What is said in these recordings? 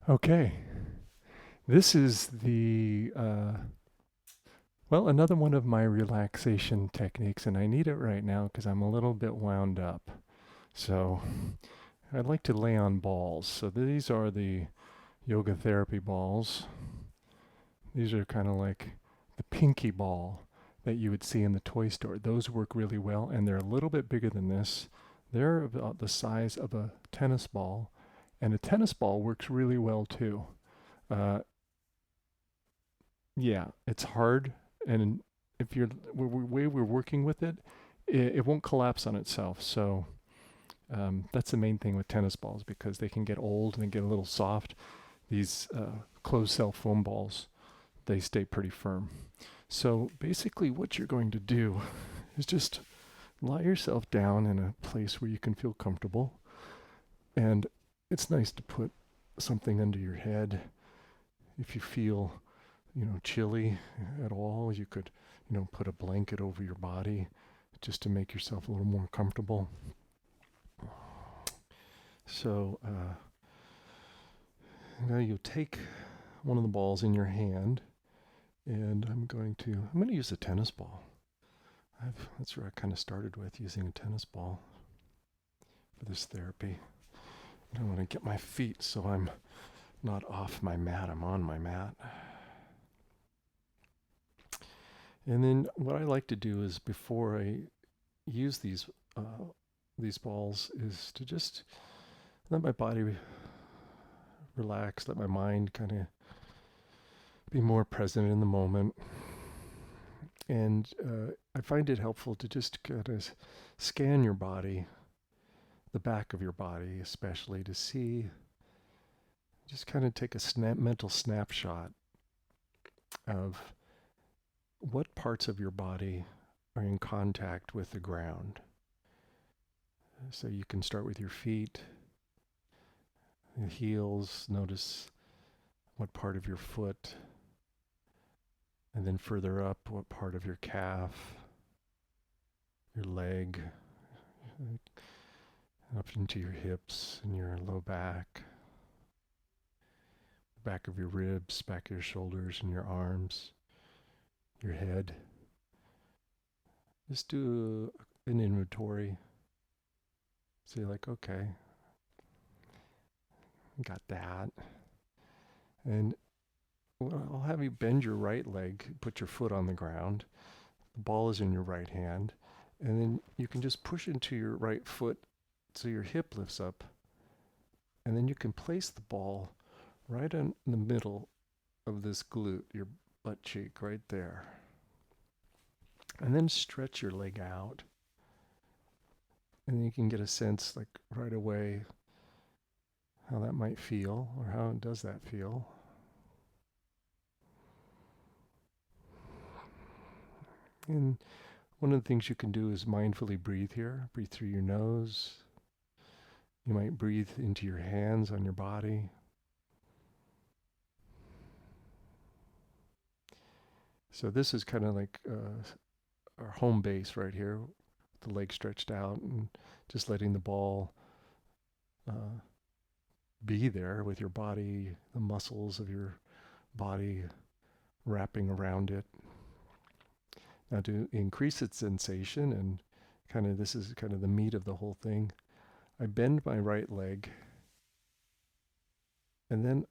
Okay, this is another one of my relaxation techniques, and I need it right now because I'm a little bit wound up. So I'd like to lay on balls. So these are the yoga therapy balls. These are kind of like the pinky ball that you would see in the toy store. Those work really well, and they're a little bit bigger than this. They're about the size of a tennis ball, and a tennis ball works really well too. Uh, Yeah, it's hard, and if you're way we're working with it, it won't collapse on itself. So that's the main thing with tennis balls because they can get old and they get a little soft. These closed cell foam balls, they stay pretty firm. So basically, what you're going to do is just lie yourself down in a place where you can feel comfortable, and it's nice to put something under your head if you feel chilly at all. You could, put a blanket over your body just to make yourself a little more comfortable. So now you take one of the balls in your hand, and I'm going to use a tennis ball. That's where I kind of started with using a tennis ball for this therapy. I want to get my feet so I'm not off my mat. I'm on my mat. And then what I like to do is before I use these balls is to just let my body relax, let my mind kind of be more present in the moment. And I find it helpful to just kind of scan your body, the back of your body, especially to see, just kind of take a mental snapshot of what parts of your body are in contact with the ground. So you can start with your feet, the heels, notice what part of your foot, and then further up, what part of your calf, your leg, up into your hips and your low back of your ribs, back of your shoulders and your arms, your head. Just do an inventory. Say, like, okay, got that. And I'll have you bend your right leg, put your foot on the ground. The ball is in your right hand. And then you can just push into your right foot so your hip lifts up. And then you can place the ball right in the middle of this glute, your butt cheek, right there. And then stretch your leg out. And you can get a sense, like, right away how that might feel or how does that feel. And one of the things you can do is mindfully breathe here. Breathe through your nose. You might breathe into your hands on your body. So this is kind of like our home base right here, the leg stretched out and just letting the ball uh, be there with your body, the muscles of your body wrapping around it. Now to increase its sensation and this is kind of the meat of the whole thing, I bend my right leg and then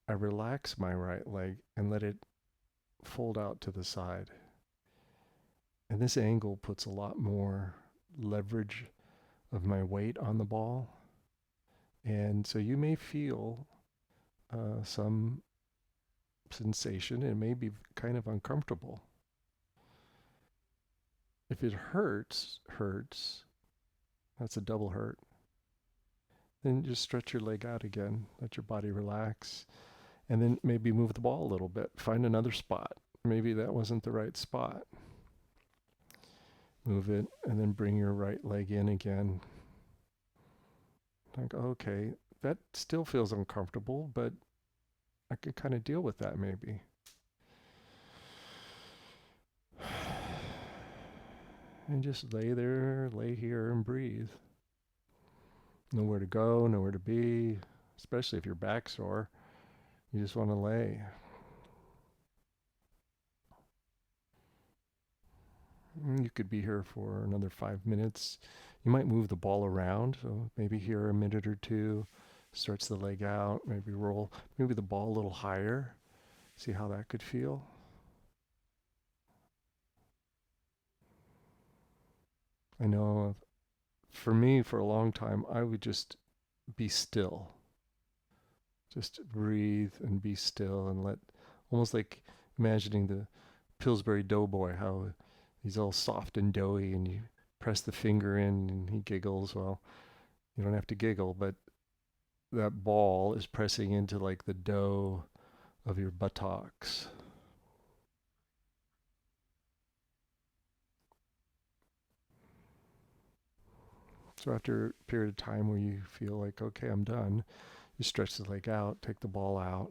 I relax my right leg and let it fold out to the side. And this angle puts a lot more leverage of my weight on the ball. And so you may feel some sensation. It may be kind of uncomfortable. If it hurts, that's a double hurt. Then just stretch your leg out again. Let your body relax. And then maybe move the ball a little bit. Find another spot. Maybe that wasn't the right spot. Move it and then bring your right leg in again. Like, okay, that still feels uncomfortable, but I can kind of deal with that maybe. And just lay there, lay here, and breathe. Nowhere to go, nowhere to be, especially if your back's sore. You just want to lay. You could be here for another 5 minutes. You might move the ball around, so maybe here a minute or two, stretch the leg out, maybe roll, maybe the ball a little higher. See how that could feel. I know for me, for a long time, I would just be still. Just breathe and be still and let, almost like imagining the Pillsbury Doughboy, how he's all soft and doughy and you press the finger in and he giggles. Well, you don't have to giggle, but that ball is pressing into like the dough of your buttocks. So after a period of time where you feel like, okay, I'm done, you stretch the leg out, take the ball out,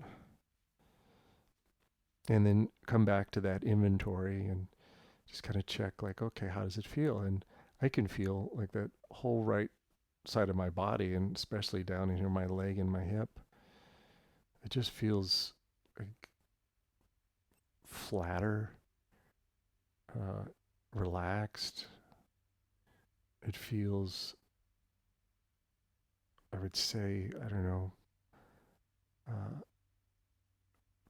and then come back to that inventory and just kind of check like, okay, how does it feel? And I can feel like that whole right side of my body, and especially down in here, my leg and my hip, it just feels like flatter, uh, relaxed. It feels, I would say, I don't know, uh,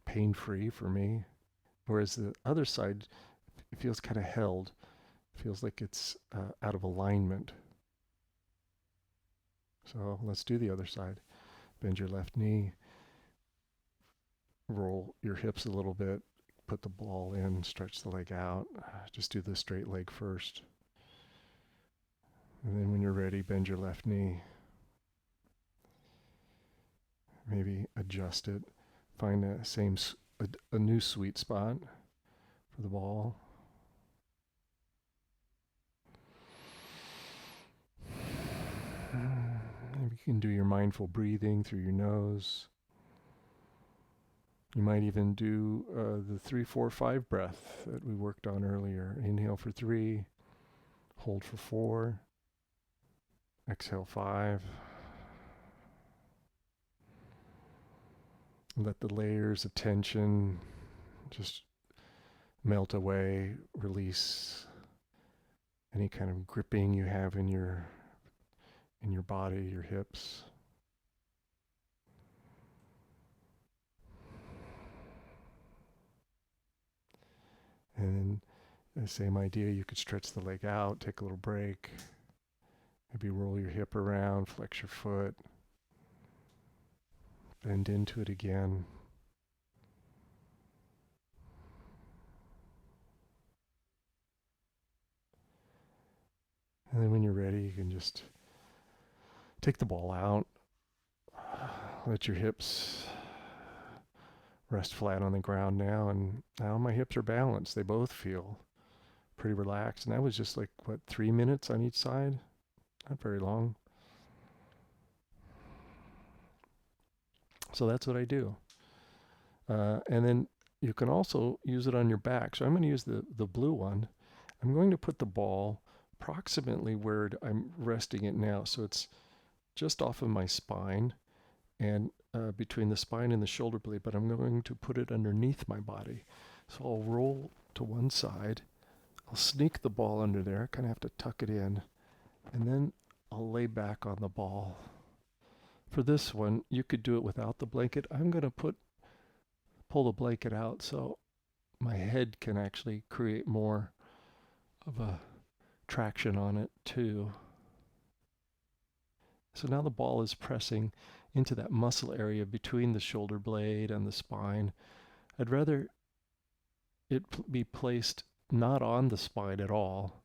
pain free for me. Whereas the other side, it feels kind of held, feels like it's out of alignment. So let's do the other side. Bend your left knee, roll your hips a little bit, put the ball in, stretch the leg out. Just do the straight leg first. And then when you're ready, bend your left knee. Maybe adjust it. Find a new sweet spot for the ball. Maybe you can do your mindful breathing through your nose. You might even do the 3-4-5 breath that we worked on earlier. Inhale for 3, hold for 4, exhale 5. Let the layers of tension just melt away, release any kind of gripping you have in your body, your hips. And then the same idea, you could stretch the leg out, take a little break, maybe roll your hip around, flex your foot, bend into it again. And then when you're ready, you can just take the ball out, let your hips rest flat on the ground now, and now my hips are balanced. They both feel pretty relaxed. And that was just like, 3 minutes on each side? Not very long. So that's what I do. And then you can also use it on your back. So I'm going to use the blue one. I'm going to put the ball approximately where I'm resting it now. So it's just off of my spine and between the spine and the shoulder blade, but I'm going to put it underneath my body. So I'll roll to one side. I'll sneak the ball under there, kind of have to tuck it in, and then I'll lay back on the ball. For this one, you could do it without the blanket. I'm going to pull the blanket out so my head can actually create more of a traction on it too. So now the ball is pressing into that muscle area between the shoulder blade and the spine. I'd rather it be placed not on the spine at all.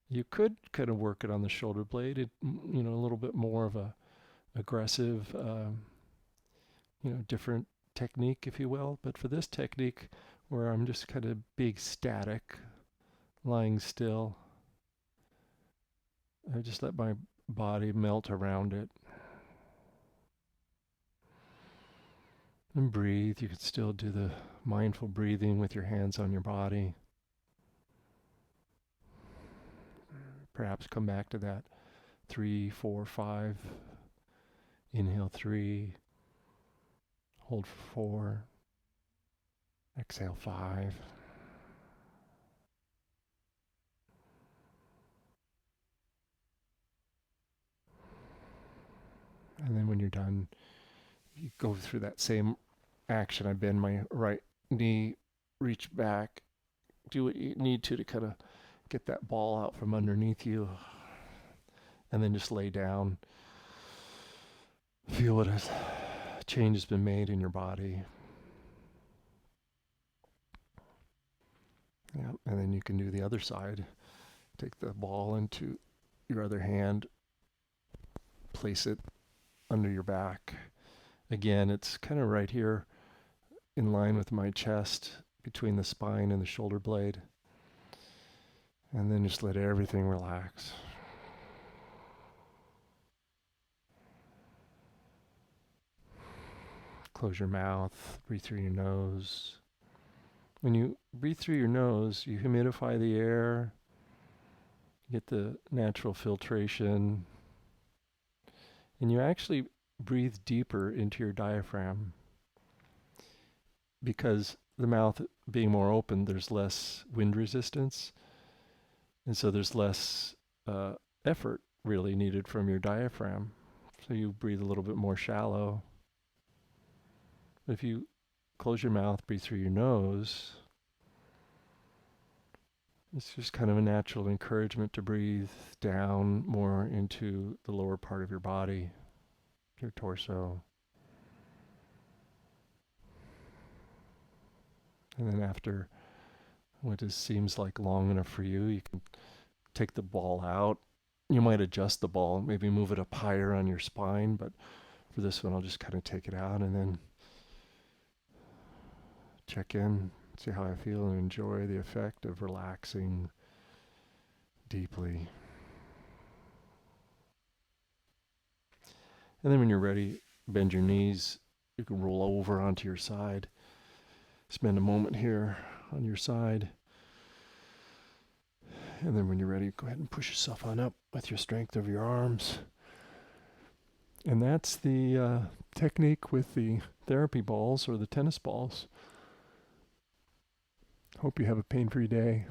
You could kind of work it on the shoulder blade, a little bit more of a aggressive, different technique, if you will. But for this technique, where I'm just kind of being static, lying still, I just let my body melt around it. And breathe. You could still do the mindful breathing with your hands on your body. Perhaps come back to that 3, 4, 5. Inhale 3, Hold for 4. Exhale 5. And then when you're done, you go through that same action. I bend my right knee, reach back, do what you need to kind of get that ball out from underneath you, and then just lay down. Feel what a change has been made in your body. Yeah, and then you can do the other side. Take the ball into your other hand, place it under your back. Again, it's kind of right here in line with my chest, between the spine and the shoulder blade. And then just let everything relax. Close your mouth, breathe through your nose. When you breathe through your nose, you humidify the air, you get the natural filtration, and you actually breathe deeper into your diaphragm. Because the mouth being more open, there's less wind resistance, and so there's less effort really needed from your diaphragm. So you breathe a little bit more shallow. But if you close your mouth, breathe through your nose, it's just kind of a natural encouragement to breathe down more into the lower part of your body, your torso. And then after what seems like long enough for you, you can take the ball out. You might adjust the ball, maybe move it up higher on your spine, but for this one, I'll just kind of take it out and then check in, see how I feel, and enjoy the effect of relaxing deeply. And then when you're ready, bend your knees. You can roll over onto your side. Spend a moment here on your side. And then when you're ready, go ahead and push yourself on up with your strength of your arms. And that's the technique with the therapy balls or the tennis balls. Hope you have a pain-free day.